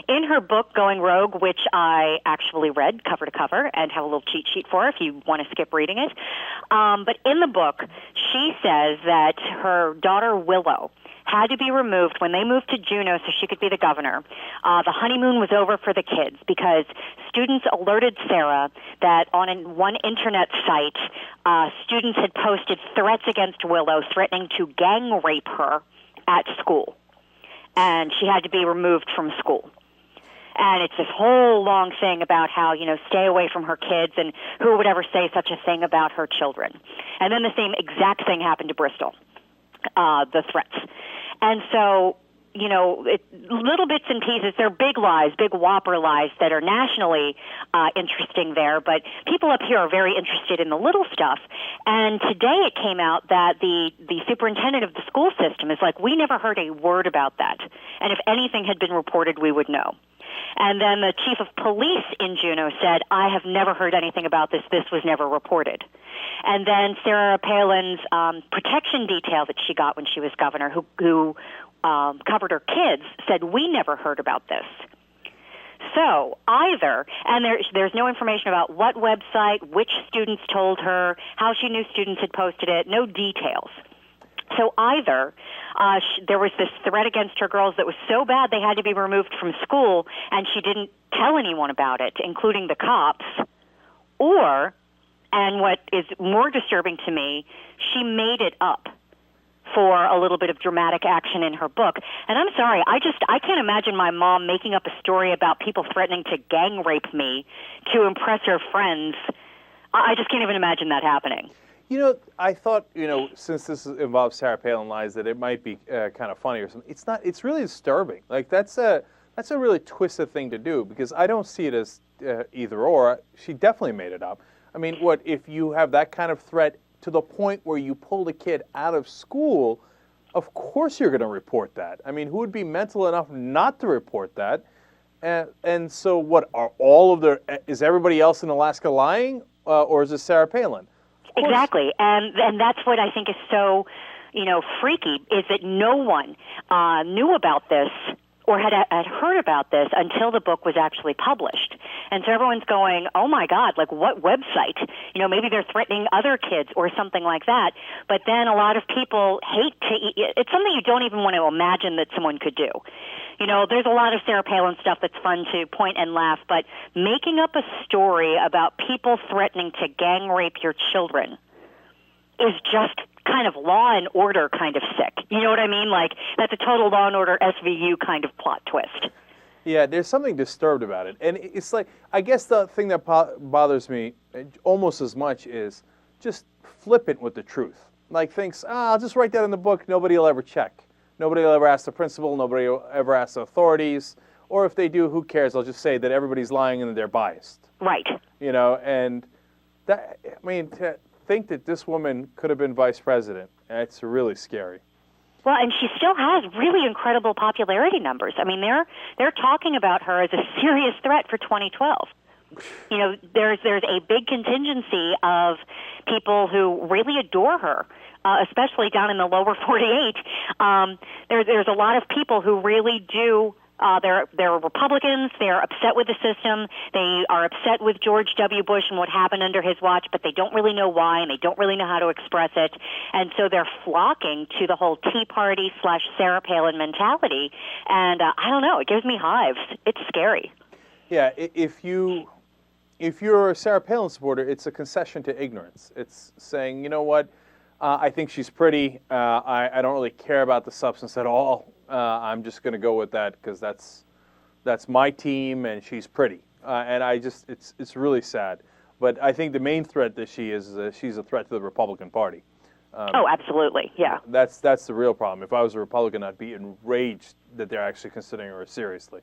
In her book, Going Rogue, which I actually read cover to cover and have a little cheat sheet for if you want to skip reading it, but in the book, she says that her daughter Willow had to be removed when they moved to Juneau so she could be the governor. The honeymoon was over for the kids because students alerted Sarah that on one internet site, students had posted threats against Willow, threatening to gang rape her at school. And she had to be removed from school. And it's this whole long thing about how, stay away from her kids and who would ever say such a thing about her children. And then the same exact thing happened to Bristol, the threats. And so, little bits and pieces, they're big lies, big whopper lies that are nationally interesting there, but people up here are very interested in the little stuff. And today it came out that the superintendent of the school system is like, we never heard a word about that. And if anything had been reported, we would know. And then the chief of police in Juneau said, I have never heard anything about this. This was never reported. And then Sarah Palin's protection detail that she got when she was governor, who covered her kids, said, we never heard about this. So either, and there's no information about what website, which students told her, how she knew students had posted it, no details. So either there was this threat against her girls that was so bad they had to be removed from school, and she didn't tell anyone about it, including the cops, or, and what is more disturbing to me, she made it up for a little bit of dramatic action in her book. And I'm sorry, I can't imagine my mom making up a story about people threatening to gang rape me to impress her friends. I just can't even imagine that happening. I thought, since this involves Sarah Palin lies, that it might be kind of funny or something. It's not. It's really disturbing. Like, that's a really twisted thing to do, because I don't see it as either or. She definitely made it up. I mean, what if you have that kind of threat to the point where you pulled a kid out of school? Of course you're going to report that. I mean, who would be mental enough not to report that? And so what, is everybody else in Alaska lying, or is it Sarah Palin? Exactly, and that's what I think is so, freaky, is that no one knew about this or had heard about this until the book was actually published. And so everyone's going, oh my God, like what website? Maybe they're threatening other kids or something like that. But then a lot of people it's something you don't even want to imagine that someone could do. There's a lot of Sarah Palin stuff that's fun to point and laugh, but making up a story about people threatening to gang rape your children is just kind of Law and Order kind of sick. You know what I mean? Like, that's a total Law and Order SVU kind of plot twist. Yeah, there's something disturbed about it. And it's like, I guess the thing that bothers me almost as much is just flippant with the truth. Like, thinks, I'll just write that in the book, nobody will ever check. Nobody will ever ask the principal, nobody will ever ask the authorities. Or if they do, who cares? I'll just say that everybody's lying and that they're biased. Right. And that, to think that this woman could have been vice president, it's really scary. Well, and she still has really incredible popularity numbers. I mean, they're talking about her as a serious threat for 2012. There's a big contingency of people who really adore her, especially down in the lower 48. There's a lot of people who really do. They're Republicans. They're upset with the system. They are upset with George W. Bush and what happened under his watch, but they don't really know why, and they don't really know how to express it. And so they're flocking to the whole Tea Party / Sarah Palin mentality. And I don't know. It gives me hives. It's scary. Yeah, if you're a Sarah Palin supporter, it's a concession to ignorance. It's saying, you know what, I think she's pretty. I don't really care about the substance at all. I'm just going to go with that because that's my team and she's pretty. And it's really sad. But I think the main threat that she's a threat to the Republican Party. Oh, absolutely, yeah. That's the real problem. If I was a Republican, I'd be enraged that they're actually considering her seriously.